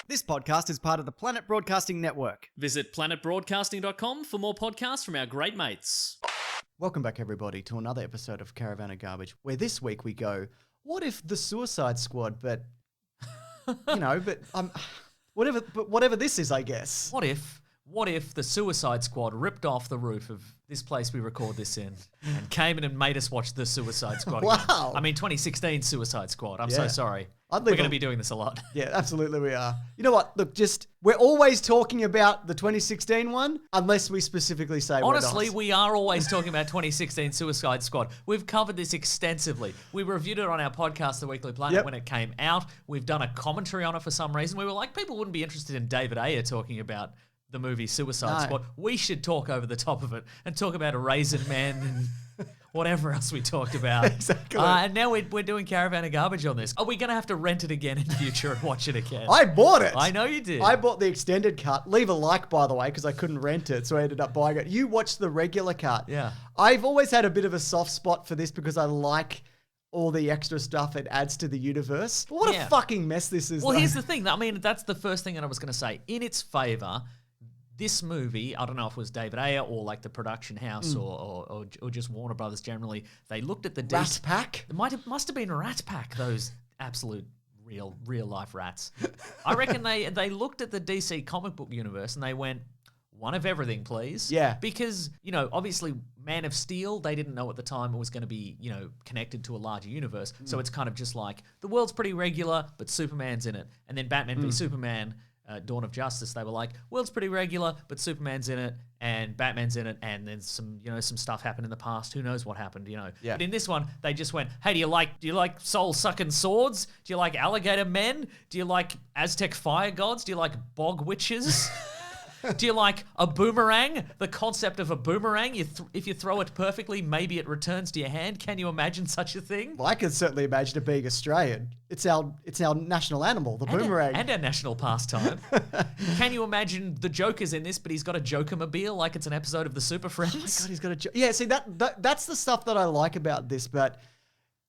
This podcast is part of the Planet Broadcasting Network. Visit planetbroadcasting.com for more podcasts from our great mates. Welcome back, everybody, to another episode of Caravan of Garbage, where this week we go, what if the Suicide Squad, but, whatever this is, I guess. What if the Suicide Squad ripped off the roof of this place we record this in and came in and made us watch the Suicide Squad again? Wow. I mean, 2016 Suicide Squad. I'm so sorry. We're going to be doing this a lot. Yeah, absolutely we are. You know what? Look, we're always talking about the 2016 one, unless we specifically say Honestly, we're not. we are always talking about 2016 Suicide Squad. We've covered this extensively. We reviewed it on our podcast, The Weekly Planet, when it came out. We've done a commentary on it for some reason. We were like, people wouldn't be interested in David Ayer talking about the movie Suicide Squad. We should talk over the top of it and talk about a Raisin Man and whatever else we talked about. Exactly. And now we're doing Caravan of Garbage on this. Are we going to have to rent it again in future and watch it again? I bought it. I know you did. I bought the extended cut. Leave a like, by the way, because I couldn't rent it, so I ended up buying it. You watched the regular cut. Yeah. I've always had a bit of a soft spot for this because I like all the extra stuff it adds to the universe. But what a fucking mess this is. Well, though. here's the thing. I mean, that's the first thing that I was going to say. In its favor, this movie, I don't know if it was David Ayer or like the production house or just Warner Brothers generally, they looked at the Rat Pack? It must have been Rat Pack, those absolute real life rats. I reckon they looked at the DC comic book universe and they went, one of everything, please. Yeah. Because, obviously Man of Steel, they didn't know at the time it was going to be, connected to a larger universe. So it's kind of just like, the world's pretty regular, but Superman's in it. And then Batman v Superman, Dawn of Justice, they were like, world's pretty regular, but Superman's in it and Batman's in it, and then some stuff happened in the past. Who knows what happened, Yeah. But in this one, they just went, hey, do you like soul-sucking swords? Do you like alligator men? Do you like Aztec fire gods? Do you like bog witches? Do you like a boomerang? The concept of a boomerang, if you throw it perfectly, maybe it returns to your hand. Can you imagine such a thing? Well, I can certainly imagine it being Australian. It's our national animal, the boomerang. And our national pastime. Can you imagine the Joker's in this, but he's got a Joker-mobile like it's an episode of the Super Friends? Oh my God, he's got a joke. Yeah, see, that's the stuff that I like about this, but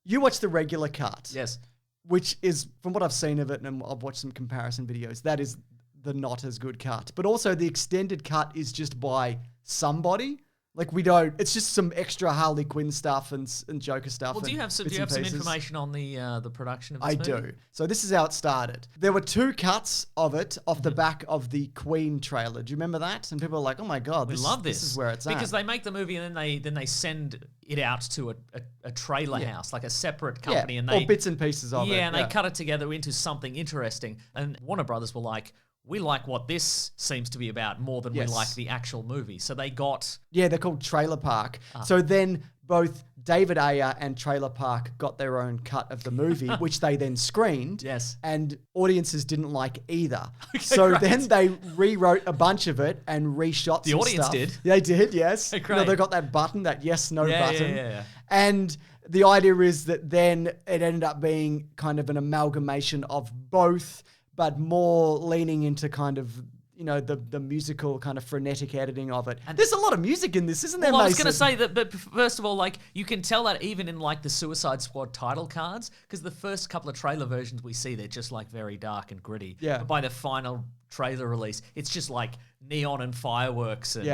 you watch the regular cut. Yes. Which is, from what I've seen of it, and I've watched some comparison videos, that is the not as good cut. But also the extended cut is just by somebody. Like it's just some extra Harley Quinn stuff and Joker stuff. Well, do you have some information on the production of this movie? I do. So this is how it started. There were 2 cuts of it off the back of the Queen trailer. Do you remember that? And people are like, oh my God, we love this. This is where it's at. Because they make the movie and then they send it out to a trailer house, like a separate company. And or bits and pieces of it. Yeah, and they cut it together into something interesting. And Warner Brothers were like, we like what this seems to be about more than we like the actual movie. So they got... Yeah, they're called Trailer Park. So then both David Ayer and Trailer Park got their own cut of the movie, which they then screened. Yes. And audiences didn't like either. Okay, so great. then they rewrote a bunch of it and reshot The some audience stuff. did? They did, yes. Great. They got that button, that yes-no button. Yeah. And the idea is that then it ended up being kind of an amalgamation of both, but more leaning into kind of, the musical kind of frenetic editing of it. And there's a lot of music in this, isn't there, Well, I was Mason? going to say that, but first of all, like, you can tell that even in, like, the Suicide Squad title cards, because the first couple of trailer versions we see, they're just, like, very dark and gritty. Yeah. But by the final trailer release, it's just, like, neon and fireworks and...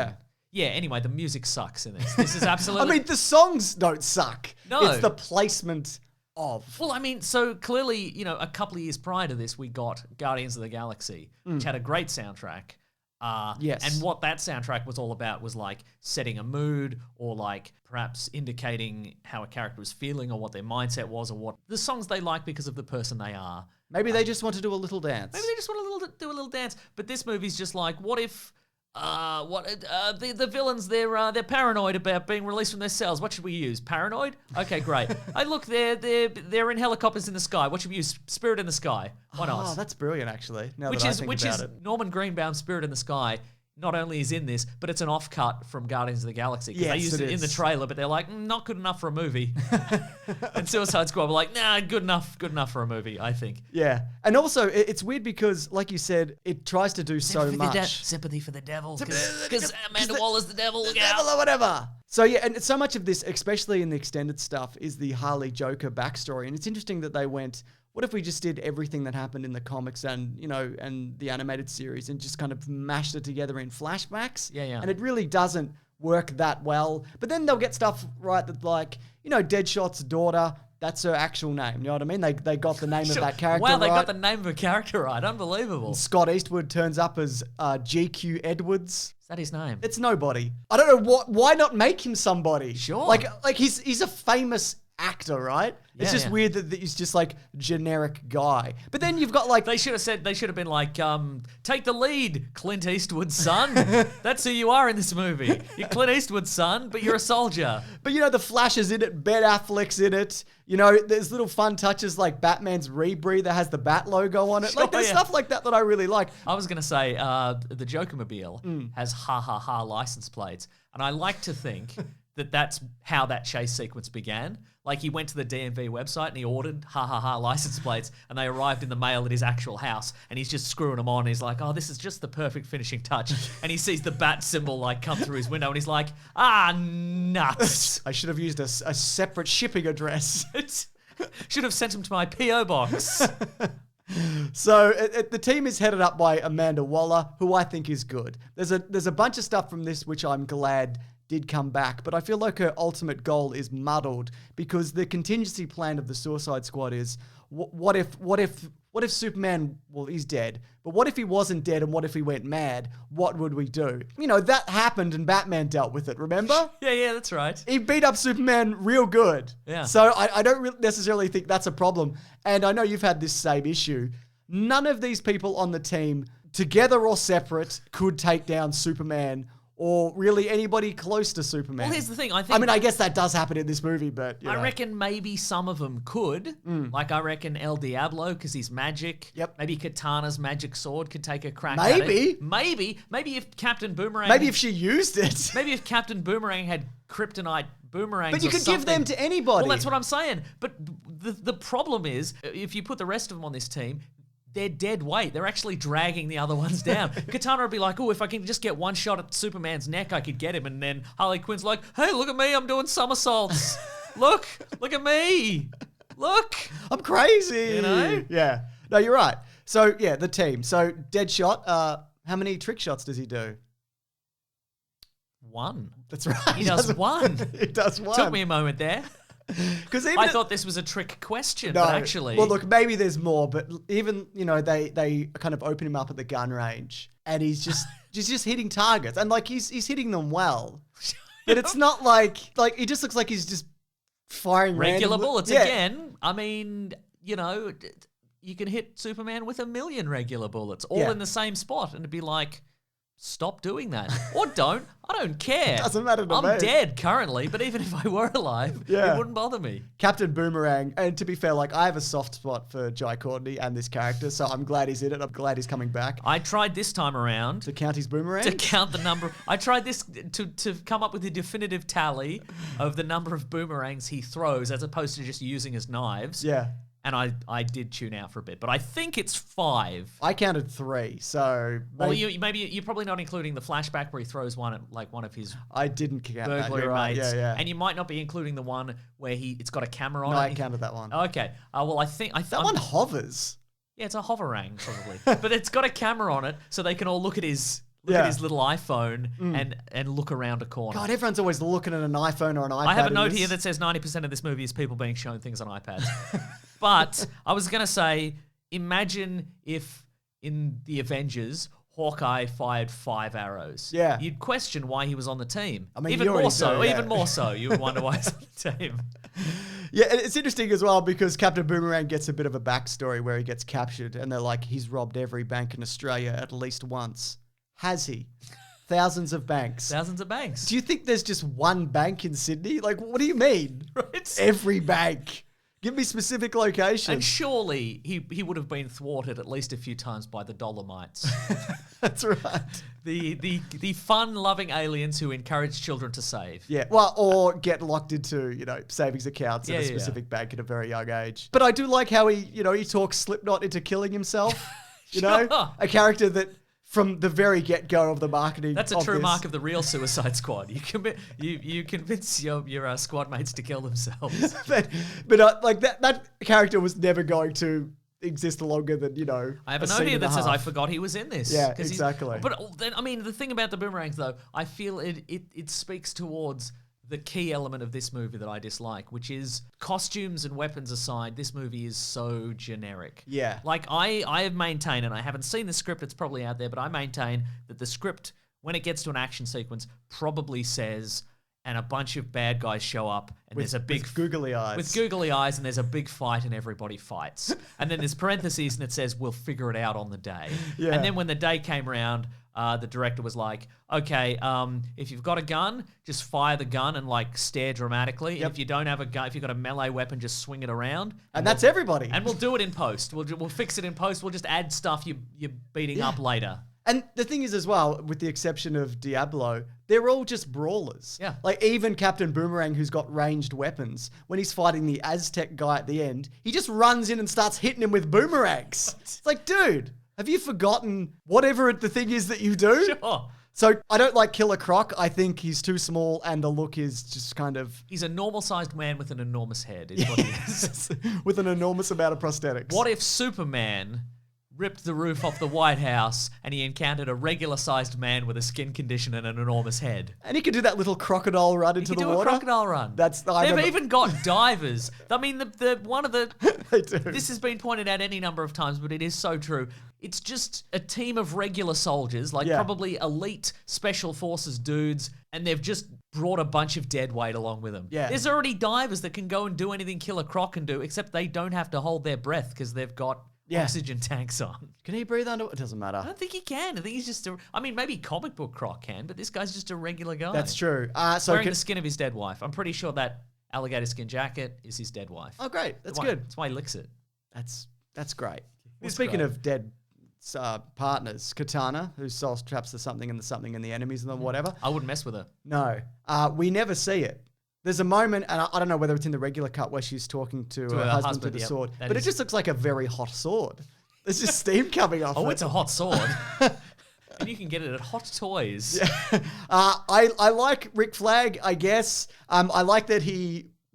Yeah, anyway, the music sucks in this. This is absolutely... I mean, the songs don't suck. No. It's the placement of. Well, I mean, so clearly, a couple of years prior to this, we got Guardians of the Galaxy, which had a great soundtrack. Yes. And what that soundtrack was all about was like setting a mood or like perhaps indicating how a character was feeling or what their mindset was or what the songs they like because of the person they are. Maybe they just want to do a little dance. Maybe they just want to do a little dance. But this movie's just like, what if... the villains, they're paranoid about being released from their cells. What should we use? Paranoid? Okay, great. Hey, look, they're in helicopters in the sky. What should we use? Spirit in the Sky. Why not? Oh, that's brilliant, actually. Now Which that I is think which about is it. Norman Greenbaum's Spirit in the Sky. Not only is in this, but it's an off-cut from Guardians of the Galaxy. Because they used it in the trailer, but they're like, not good enough for a movie. And Suicide Squad were like, nah, good enough for a movie, I think. Yeah. And also, it's weird because, like you said, it tries to do so much. Sympathy for the devil. Because Amanda Waller's the devil. The devil or whatever. So yeah, and so much of this, especially in the extended stuff, is the Harley Joker backstory. And it's interesting that they went, what if we just did everything that happened in the comics and, and the animated series and just kind of mashed it together in flashbacks? Yeah. And it really doesn't work that well. But then they'll get stuff right that Deadshot's daughter, that's her actual name. You know what I mean? They got the name of that character right. Wow, they got the name of a character right. Unbelievable. And Scott Eastwood turns up as GQ Edwards. Is that his name? It's nobody. I don't know why not make him somebody? Sure. Like he's a famous actor, right? It's just weird that he's just like generic guy. But then you've got like they should have been like, take the lead, Clint Eastwood's son. That's who you are in this movie. You're Clint Eastwood's son, but you're a soldier. But the Flash is in it, Ben Affleck's in it. There's little fun touches like Batman's rebreather has the Bat logo on it. Sure, like there's stuff like that I really like. I was gonna say the Joker-mobile has ha ha ha license plates, and I like to think that's how that chase sequence began. Like he went to the DMV website and he ordered ha ha ha license plates and they arrived in the mail at his actual house and he's just screwing them on. He's like, oh, this is just the perfect finishing touch. And he sees the bat symbol like come through his window and he's like, nuts. I should have used a separate shipping address. Should have sent him to my P.O. box. So the team is headed up by Amanda Waller, who I think is good. There's a bunch of stuff from this which I'm glad did come back, but I feel like her ultimate goal is muddled because the contingency plan of the Suicide Squad is what if Superman, well, he's dead, but what if he wasn't dead and what if he went mad? What would we do? That happened and Batman dealt with it, remember? Yeah, that's right. He beat up Superman real good. Yeah. So I don't necessarily think that's a problem. And I know you've had this same issue. None of these people on the team, together or separate, could take down Superman or really anybody close to Superman. Well, here's the thing. I guess that does happen in this movie, but I reckon maybe some of them could. Like I reckon El Diablo, because he's magic. Yep. Maybe Katana's magic sword could take a crack at it. Maybe if Captain Boomerang... Maybe if she used it. Maybe if Captain Boomerang had kryptonite boomerangs. But you could give them to anybody. Well, that's what I'm saying. But the problem is, if you put the rest of them on this team, they're dead weight. They're actually dragging the other ones down. Katana would be like, oh, if I can just get one shot at Superman's neck, I could get him. And then Harley Quinn's like, hey, look at me. I'm doing somersaults. Look at me. Look. I'm crazy. Yeah. No, you're right. So, yeah, the team. So, Deadshot, how many trick shots does he do? One. That's right. He does one. He does one. Took me a moment there. Because I thought this was a trick question, but actually... Well, look, maybe there's more, but even, they kind of open him up at the gun range, and he's just hitting targets, and, he's hitting them well. But it's not like, he just looks like he's just firing regular random bullets. Yeah. Again, I mean, you can hit Superman with 1 million regular bullets, all in the same spot, and it'd be like... Stop doing that. Or don't. I don't care. Doesn't matter to me. I'm dead currently, but even if I were alive, it wouldn't bother me. Captain Boomerang, and to be fair, I have a soft spot for Jai Courtney and this character, so I'm glad he's in it. I'm glad he's coming back. I tried this time around to count his boomerang? To count the number. I tried this to come up with a definitive tally of the number of boomerangs he throws as opposed to just using his knives. Yeah. And I did tune out for a bit, but I think it's 5. I counted 3, so... Well, you're probably not including the flashback where he throws one at one of his... I didn't count that, burglary you're right. mates. Yeah. And you might not be including the one where it's got a camera on it. No, I counted that one. Okay. Well, I think... That one hovers. Yeah, it's a hoverang, probably. But it's got a camera on it, so they can all look at his... at his little iPhone and look around a corner. God, everyone's always looking at an iPhone or an iPad. I have a note here that says 90% of this movie is people being shown things on iPads. But I was going to say, imagine if in the Avengers, Hawkeye fired 5 arrows. Yeah. You'd question why he was on the team. I mean, even more so. Yeah. Even more so, you would wonder why he's on the team. Yeah, and it's interesting as well because Captain Boomerang gets a bit of a backstory where he gets captured and they're like, he's robbed every bank in Australia at least once. Has he? Thousands of banks. Thousands of banks. Do you think there's just one bank in Sydney? What do you mean? Right? Every bank. Give me specific locations. And surely he would have been thwarted at least a few times by the Dolomites. That's right. The fun-loving aliens who encourage children to save. Yeah, well, or get locked into, savings accounts at a specific bank at a very young age. But I do like how he talks Slipknot into killing himself. Sure. A character that from the very get-go of the marketing. That's a of true this. mark of the real Suicide Squad. You convince your squad mates to kill themselves. but like that character was never going to exist longer than, I have a scene note here and that says, half. I forgot he was in this. Yeah, 'Cause exactly. But then, I mean, the thing about the Boomerangs, though, I feel it speaks towards the key element of this movie that I dislike, which is costumes and weapons aside, this movie is so generic. Yeah. Like, I have maintained, and I haven't seen the script, it's probably out there, but I maintain that the script, when it gets to an action sequence, probably says, and a bunch of bad guys show up, and there's a big... with googly eyes. With googly eyes, and there's a big fight, and everybody fights. And then there's parentheses, and it says, we'll figure it out on the day. Yeah. And then when the day came around, the director was like, okay, if you've got a gun, just fire the gun and, like, stare dramatically. Yep. And if you don't have a gun, if you've got a melee weapon, just swing it around. and that's everybody. And we'll do it in post. We'll fix it in post. We'll just add stuff you're beating up later. And the thing is as well, with the exception of Diablo, they're all just brawlers. Yeah. Like even Captain Boomerang, who's got ranged weapons, when he's fighting the Aztec guy at the end, he just runs in and starts hitting him with boomerangs. It's like, dude, have you forgotten whatever the thing is that you do? Sure. So I don't like Killer Croc. I think he's too small and the look is just kind of... He's a normal-sized man with an enormous head, is what he is. with an enormous amount of prosthetics. What if Superman ripped the roof off the White House and he encountered a regular-sized man with a skin condition and an enormous head? And he could do that little crocodile run into the do water. a crocodile run. They've even got divers. I mean, the one of the... They do. This has been pointed out any number of times, but it is so true. It's just a team of regular soldiers, like probably elite special forces dudes, and they've just brought a bunch of dead weight along with them. Yeah. There's already divers that can go and do anything Killer Croc can do, except they don't have to hold their breath because they've got oxygen tanks on. Can he breathe under? It doesn't matter. I don't think he can. I think he's just maybe comic book Croc can, but this guy's just a regular guy. That's true. So wearing the skin of his dead wife. I'm pretty sure that alligator skin jacket is his dead wife. Oh, great. That's why- good. That's why he licks it. That's great. Well, It's speaking great. of dead partners, Katana, who sells traps the something and the enemies and the whatever. I wouldn't mess with her. No, we never see it. There's a moment, and I don't know whether it's in the regular cut where she's talking to her husband with the sword, but it just looks like a very hot sword. There's just steam coming off. It's a hot sword. And you can get it at Hot Toys. I like Rick Flagg, I guess. I like that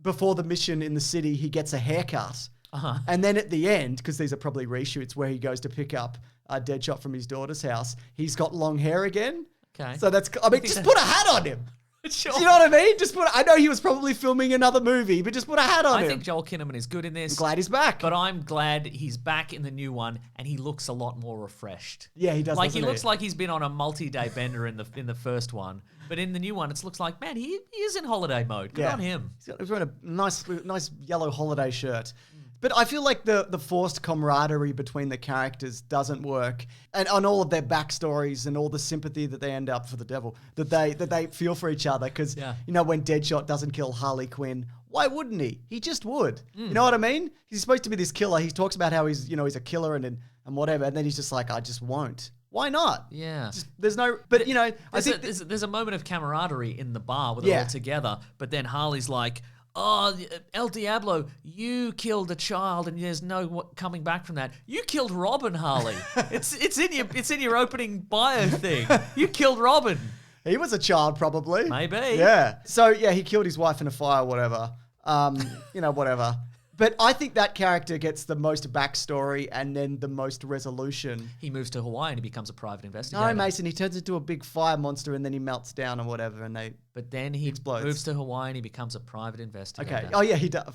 before the mission in the city, he gets a haircut. Uh-huh. And then at the end, because these are probably reshoots where he goes to pick up a Deadshot from his daughter's house, he's got long hair again. Okay. So just put a hat on him. Sure. Do you know what I mean? I know he was probably filming another movie, but just put a hat on him. I think Joel Kinnaman is good in this. I'm glad he's back. But I'm glad he's back in the new one, and he looks a lot more refreshed. Yeah, he does. Like he doesn't looks like he's been on a multi-day bender in the first one, but in the new one, it looks like, man, he is in holiday mode. Good on him. He's wearing a nice yellow holiday shirt. But I feel like the forced camaraderie between the characters doesn't work, and on all of their backstories and all the sympathy that they end up for the devil that they feel for each other. Because when Deadshot doesn't kill Harley Quinn, why wouldn't he? He just would. You know what I mean? He's supposed to be this killer. He talks about how he's a killer and whatever, and then he's just like, I just won't. Why not? Yeah. There's no. But I think there's a moment of camaraderie in the bar with it all together, but then Harley's like, oh, El Diablo, you killed a child, and there's no coming back from that. You killed Robin, Harley. it's in your opening bio thing. You killed Robin. He was a child, probably. Maybe. Yeah. So he killed his wife in a fire, whatever. Whatever. But I think that character gets the most backstory and then the most resolution. He moves to Hawaii and he becomes a private investigator. No, Mason, he turns into a big fire monster and then he melts down or whatever, and But then he explodes. moves to Hawaii and he becomes a private investigator. Okay. Oh yeah, he does.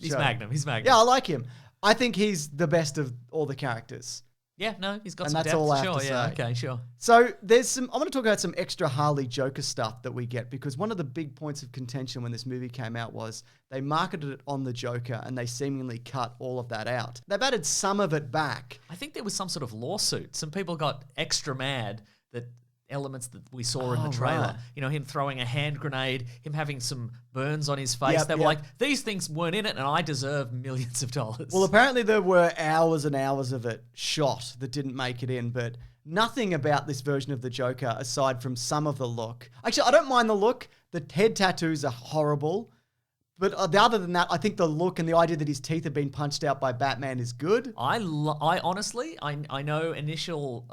He's Magnum. Yeah, I like him. I think he's the best of all the characters. Yeah, no, he's got And some that's depth. all I have Sure, to yeah, say. okay, sure. So I want to talk about some extra Harley Joker stuff that we get, because one of the big points of contention when this movie came out was they marketed it on the Joker and they seemingly cut all of that out. They've added some of it back. I think there was some sort of lawsuit. Some people got extra mad that elements that we saw in the trailer. Right. Him throwing a hand grenade, him having some burns on his face. Yep, they were yep. like, these things weren't in it and I deserve millions of dollars. Well, apparently there were hours and hours of it shot that didn't make it in, but nothing about this version of the Joker aside from some of the look. Actually, I don't mind the look. The head tattoos are horrible, But other than that, I think the look and the idea that his teeth have been punched out by Batman is good. I honestly, I know initial,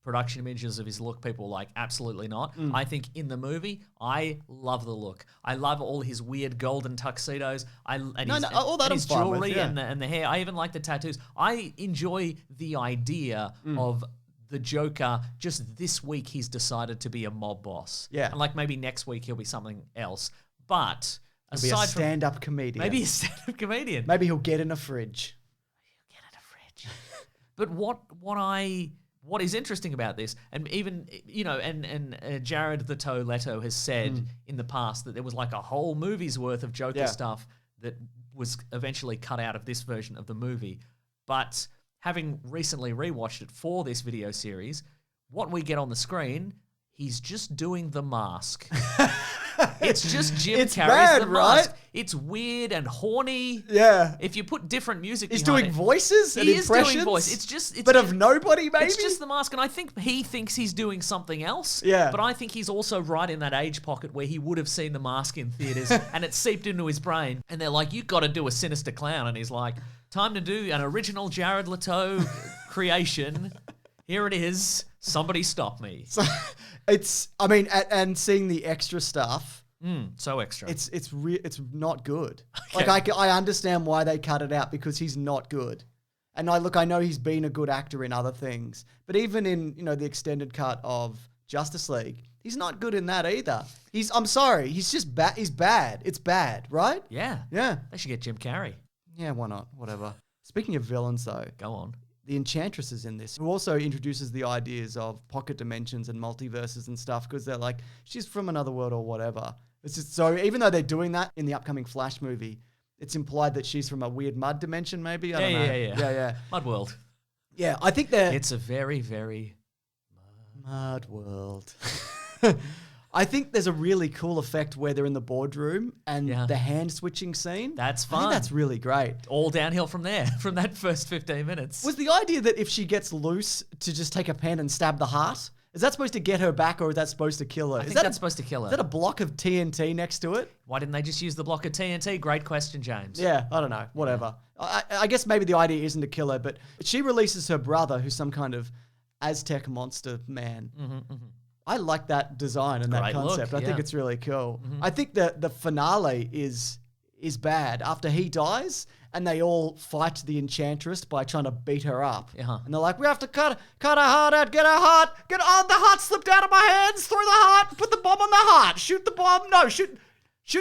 production images of his look, people were like, absolutely not. I think in the movie, I love the look. I love all his weird golden tuxedos. All that his I'm fine with, jewelry yeah. and the hair. I even like the tattoos. I enjoy the idea of the Joker. Just this week, he's decided to be a mob boss. Yeah. And like maybe next week, he'll be something else. But He'll be a aside from stand-up comedian. maybe a stand-up comedian. Maybe he'll get in a fridge. But what is interesting about this, and even Jared the Leto has said in the past that there was like a whole movie's worth of Joker stuff that was eventually cut out of this version of the movie. But having recently rewatched it for this video series, what we get on the screen, he's just doing the mask. It's just Jim It's Carrey's bad, The right? Mask. It's weird and horny. Yeah. If you put different music He's behind doing it, voices and he is impressions. doing voice. It's just, but of nobody, maybe? it's just the mask, and I think he thinks he's doing something else. Yeah. But I think he's also right in that age pocket where he would have seen the mask in theaters, and it seeped into his brain. And they're like, "You've got to do a sinister clown," and he's like, "Time to do an original Jared Leto creation. Here it is. Somebody stop me." So, and seeing the extra stuff. So extra. It's not good. Okay. Like I understand why they cut it out because he's not good. And I know he's been a good actor in other things, but even in the extended cut of Justice League, he's not good in that either. I'm sorry, he's just bad. He's bad. It's bad, right? Yeah. Yeah. They should get Jim Carrey. Yeah, why not? Whatever. Speaking of villains, though, Go on. the Enchantress is in this, who also introduces the ideas of pocket dimensions and multiverses and stuff because they're like, she's from another world or whatever. It's just so, even though they're doing that in the upcoming Flash movie, it's implied that she's from a weird mud dimension, maybe? I don't know. Yeah. Mud world. Yeah, I think they're... It's a very, very... Mud world. I think there's a really cool effect where they're in the boardroom and the hand switching scene. That's I fun. think that's really great. All downhill from there, from that first 15 minutes. Was the idea that if she gets loose to just take a pen and stab the heart? Is that supposed to get her back or is that supposed to kill her? I think that's supposed to kill her. Is that a block of TNT next to it? Why didn't they just use the block of TNT? Great question, James. Yeah, I don't know. Whatever. I guess maybe the idea isn't to kill her, but she releases her brother, who's some kind of Aztec monster man. I like that design and that Great look, concept. I think it's really cool. I think that the finale is bad. After he dies and they all fight the Enchantress by trying to beat her up. And they're like, we have to cut her heart out, get her heart, the heart slipped out of my hands, throw the heart, put the bomb on the heart, shoot the bomb, no, shoot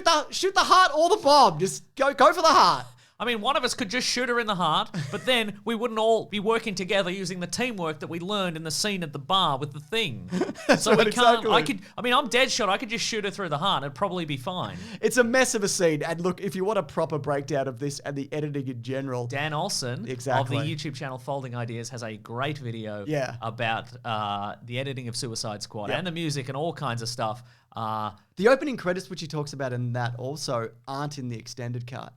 the heart or the bomb, just go for the heart. I mean, one of us could just shoot her in the heart, but then we wouldn't all be working together using the teamwork that we learned in the scene at the bar with the thing. So we can't. I'm dead shot. I could just shoot her through the heart. It'd probably be fine. It's a mess of a scene. And look, if you want a proper breakdown of this and the editing in general, Dan Olsen of the YouTube channel Folding Ideas has a great video about the editing of Suicide Squad and the music and all kinds of stuff. The opening credits, which he talks about in that, also aren't in the extended cut.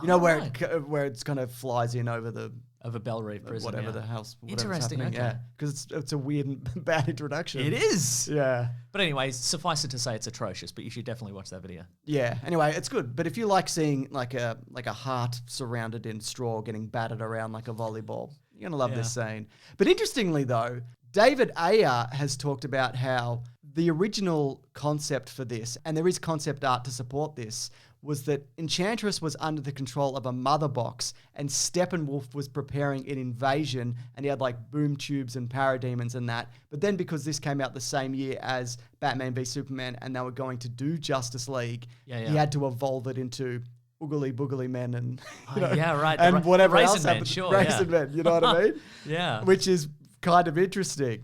You know, where it's kind of flies in over the... Over Belle Reve prison, whatever the house... Interesting, okay. Yeah, because it's a weird and bad introduction. It is! Yeah. But anyway, suffice it to say it's atrocious, but you should definitely watch that video. Yeah, anyway, it's good. But if you like seeing like a heart surrounded in straw getting battered around like a volleyball, you're going to love this scene. But interestingly, though, David Ayer has talked about how the original concept for this, and there is concept art to support this, was that Enchantress was under the control of a mother box and Steppenwolf was preparing an invasion and he had like boom tubes and parademons and that. But then because this came out the same year as Batman v Superman and they were going to do Justice League, he had to evolve it into Oogly Boogly Men and and whatever Raisin else Men, happened. sure, Raisin Men, you know what I mean? Yeah. Which is kind of interesting.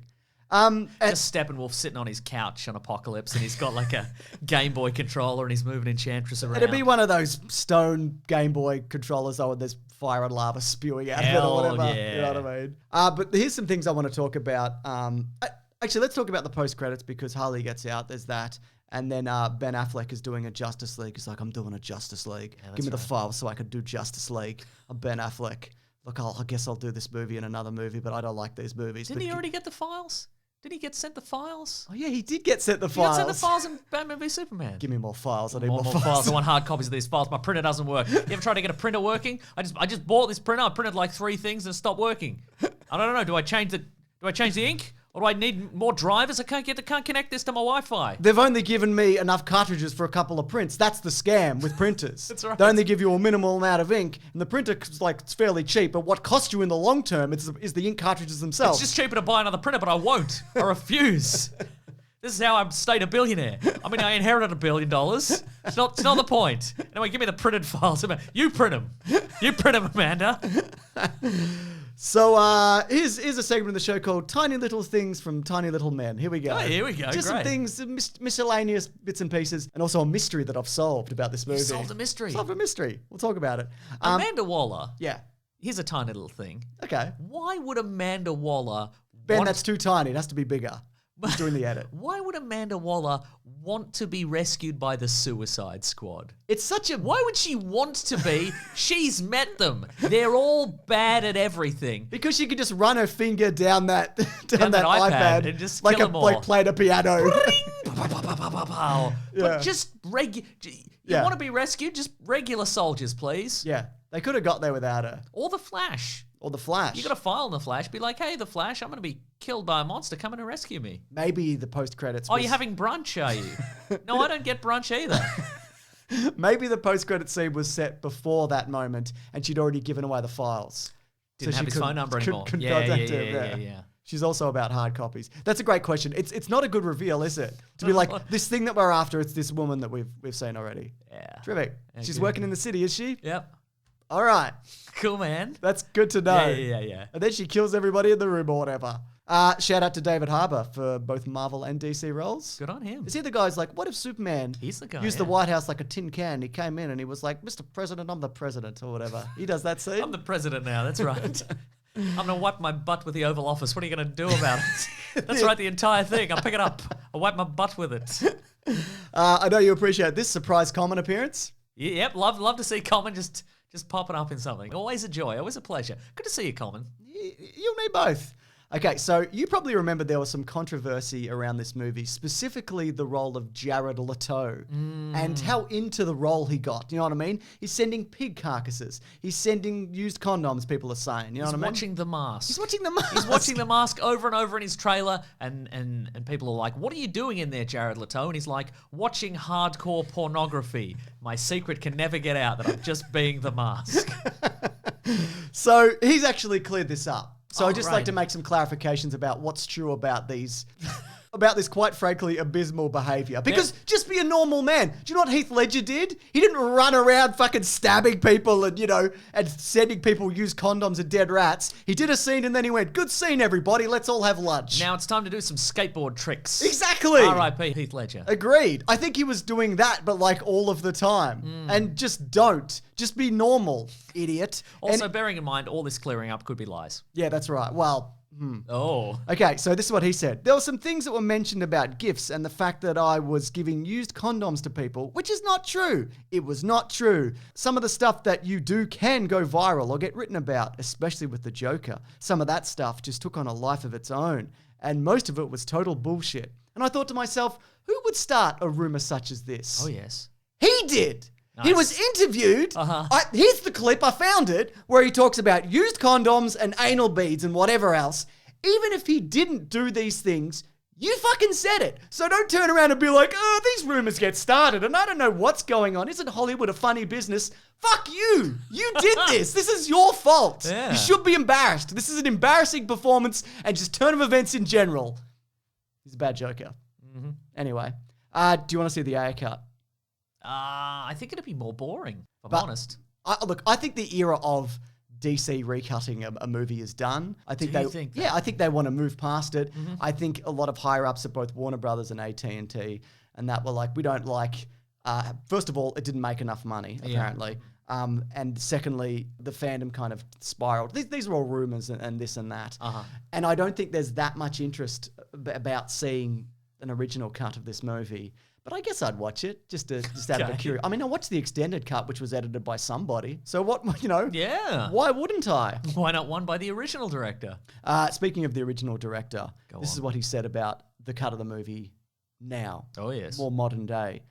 Just Steppenwolf sitting on his couch on Apocalypse and he's got like a Game Boy controller and he's moving Enchantress around. It'd be one of those stone Game Boy controllers though, and there's fire and lava spewing out of it or whatever. Yeah. You know what I mean? But here's some things I want to talk about. Actually, let's talk about the post-credits because Harley gets out. There's that. And then Ben Affleck is doing a Justice League. He's like, I'm doing a Justice League. Give me the files so I could do Justice League. I'm Ben Affleck. Look, I guess I'll do this movie and another movie, but I don't like these movies. Didn't he already get the files? Did he get sent the files? Oh, yeah, he did get sent the He got files. sent the files in Batman v Superman. Give me more files. I need More more files. files. I want hard copies of these files. My printer doesn't work. You ever tried to get a printer working? I just bought this printer. I printed like 3 things and it stopped working. I don't know. Do I change the ink? Or do I need more drivers? I can't connect this to my Wi-Fi. They've only given me enough cartridges for a couple of prints. That's the scam with printers. That's right. They only give you a minimal amount of ink, and the printer's like it's fairly cheap. But what costs you in the long term is the ink cartridges themselves. It's just cheaper to buy another printer, but I won't. I refuse. This is how I stayed a billionaire. I mean, I inherited $1 billion. It's not the point. Anyway, give me the printed files. You print them. You print them, Amanda. So here's a segment of the show called Tiny Little Things from Tiny Little Men. Here we go. Oh, here we go. Just some Great. things, miscellaneous bits and pieces, and also a mystery that I've solved about this movie. Solved a mystery. Solved a mystery. We'll talk about it. Amanda Waller. Yeah. Here's a tiny little thing. Okay. Why would Amanda Waller Ben, that's too tiny. It has to be bigger. He's doing the edit. Why would Amanda Waller want to be rescued by the Suicide Squad? It's such a... Why would she want to be? She's met them. They're all bad at everything. Because she could just run her finger down that Down that iPad and just like kill 'em all. like playing a piano. Yeah. But just you want to be rescued? Just regular soldiers, please. Yeah, they could have got there without her. Or the Flash. Or the Flash. You got to file in the Flash. Be like, hey, the Flash, I'm going to be killed by a monster. Come in and rescue me. Maybe the post-credits Oh, was... you're having brunch, are you? No, I don't get brunch either. Maybe the post-credit scene was set before that moment and she'd already given away the files. Didn't So have she his phone number anymore. couldn't Yeah. contact him, Yeah. She's also about hard copies. That's a great question. It's not a good reveal, is it? To be like, this thing that we're after, it's this woman that we've seen already. Yeah. Terrific. She's good. working in the city, is she? Yep. All right. Cool, man. That's good to know. Yeah. And then she kills everybody in the room or whatever. Shout out to David Harbour for both Marvel and DC roles. Good on him. Is he the guy's like, what if Superman He's the guy, used the yeah. White House like a tin can? He came in and he was like, Mr. President, I'm the president or whatever. He does that scene. I'm the president now. That's right. I'm going to wipe my butt with the Oval Office. What are you going to do about it? That's right, the entire thing. I'll pick it up. I'll wipe my butt with it. I know you appreciate this surprise common appearance. Yep, love to see Common just popping up in something. Always a joy, always a pleasure. Good to see you, Common. You and me both. Okay, so you probably remember there was some controversy around this movie, specifically the role of Jared Leto and how into the role he got. You know what I mean? He's sending pig carcasses. He's sending used condoms, people are saying. You know what I mean? Watching The Mask. He's watching The Mask. He's watching The Mask over and over in his trailer, and people are like, what are you doing in there, Jared Leto? And he's like, watching hardcore pornography. My secret can never get out that I'm just being The Mask. So he's actually cleared this up. So I'd just right. like to make some clarifications about what's true about these, about this quite frankly abysmal behaviour. Because just be a normal man. Do you know what Heath Ledger did? He didn't run around fucking stabbing people and, and sending people used condoms and dead rats. He did a scene and then he went, good scene everybody, let's all have lunch. Now it's time to do some skateboard tricks. Exactly. R.I.P. Heath Ledger. Agreed. I think he was doing that, but like all of the time. And just don't. Just be normal, idiot. Also, And- bearing in mind, all this clearing up could be lies. yeah, that's right. Well... Oh. Okay, so this is what he said. There were some things that were mentioned about gifts and the fact that I was giving used condoms to people, which is not true. It was not true. Some of the stuff that you do can go viral or get written about, especially with the Joker. Some of that stuff just took on a life of its own, and most of it was total bullshit. And I thought to myself, who would start a rumor such as this? Oh, yes. He did. He was interviewed. Here's the clip. I found it where he talks about used condoms and anal beads and whatever else. Even if he didn't do these things, you fucking said it. So don't turn around and be like, oh, these rumors get started and I don't know what's going on. Isn't Hollywood a funny business? Fuck you. You did this. This is your fault. Yeah. You should be embarrassed. This is an embarrassing performance and just turn of events in general. He's a bad Joker. Anyway, do you want to see the Ayer cut? I think it'd be more boring, if I'm But- honest. Look, I think the era of DC recutting a movie is done. I think Do you think that? yeah, I think they want to move past it. I think a lot of higher ups at both Warner Brothers and AT&T and that were like, we don't like. First of all, it didn't make enough money apparently, and secondly, the fandom kind of spiraled. These are all rumors and this and that, and I don't think there's that much interest about seeing an original cut of this movie. But I guess I'd watch it just out of a curiosity. I mean, I watched the extended cut, which was edited by somebody. So what, Yeah. why wouldn't I? Why not one by the original director? Speaking of the original director, this on. is what he said about the cut of the movie now. Oh, yes. More modern day.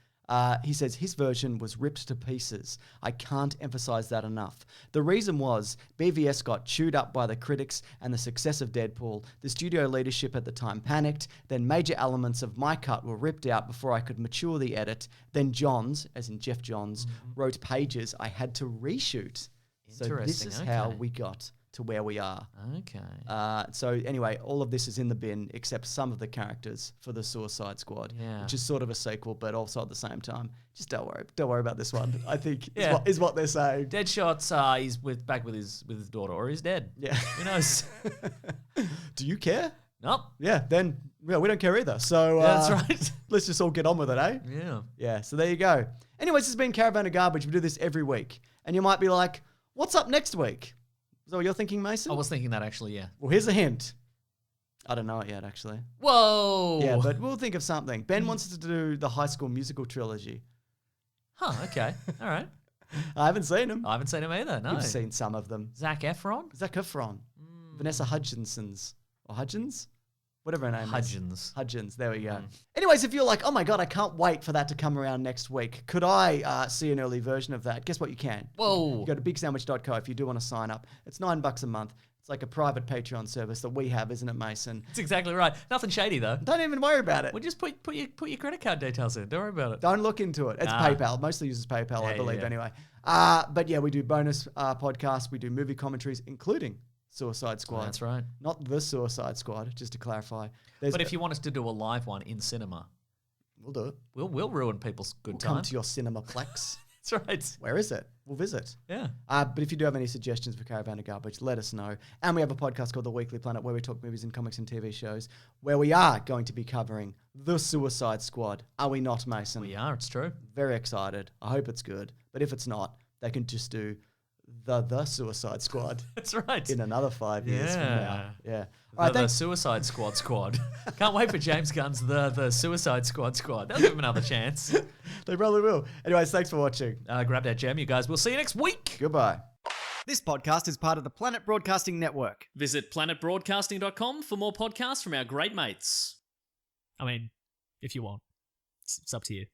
He says his version was ripped to pieces. I can't emphasize that enough. The reason was BVS got chewed up by the critics and the success of Deadpool. The studio leadership at the time panicked. Then major elements of my cut were ripped out before I could mature the edit. Then Johns, as in Jeff Johns, wrote pages I had to reshoot. So this is how we got to where we are. Okay. So anyway, all of this is in the bin except some of the characters for the Suicide Squad, which is sort of a sequel, but also at the same time. Just don't worry about this one. I think is what they're saying. Deadshot's he's back with his daughter, or he's dead. Yeah, who knows? Do you care? Nope. Yeah, then we don't care either. So that's right. Let's just all get on with it, eh? Yeah. Yeah. So there you go. Anyways, this has been Caravan of Garbage. We do this every week, and you might be like, "What's up next week?" Is that what you're thinking, Mason? I was thinking that actually, yeah. Well, here's a hint. I don't know it yet, actually. Whoa! Yeah, but we'll think of something. Ben wants us to do the High School Musical trilogy. Huh, okay. All right. I haven't seen them. I haven't seen him either, no. You've seen some of them. Zac Efron? Zac Efron. Vanessa Hudgens. Or Hudgens? Whatever her name is. Hudgens, there we go. Anyways, if you're like, oh my God, I can't wait for that to come around next week, could I see an early version of that? Guess what, you can. Whoa. You go to bigsandwich.co if you do want to sign up. It's $9 a month. It's like a private Patreon service that we have, isn't it, Mason? That's exactly right. Nothing shady, though. Don't even worry about it. Well, just put your credit card details in. Don't worry about it. Don't look into it. It's PayPal. Mostly uses PayPal, I believe, anyway. But yeah, we do bonus podcasts. We do movie commentaries, including Suicide Squad. That's right. Not the Suicide Squad, just to clarify. But if you want us to do a live one in cinema, we'll do it. We'll ruin people's good time. Come to your Cinemaplex. That's right. Where is it? We'll visit. Yeah. But if you do have any suggestions for Caravan of Garbage, let us know. And we have a podcast called The Weekly Planet where we talk movies and comics and TV shows, where we are going to be covering The Suicide Squad. Are we not, Mason? We are, it's true. Very excited. I hope it's good. But if it's not, they can just do the Suicide Squad. That's right. In another 5 years from now. Yeah. All right, the Suicide Squad. Can't wait for James Gunn's the Suicide Squad. They'll give him another chance. They probably will. Anyways, thanks for watching. Grab that gem, you guys. We'll see you next week. Goodbye. This podcast is part of the Planet Broadcasting Network. Visit planetbroadcasting.com for more podcasts from our great mates. I mean, if you want. It's up to you.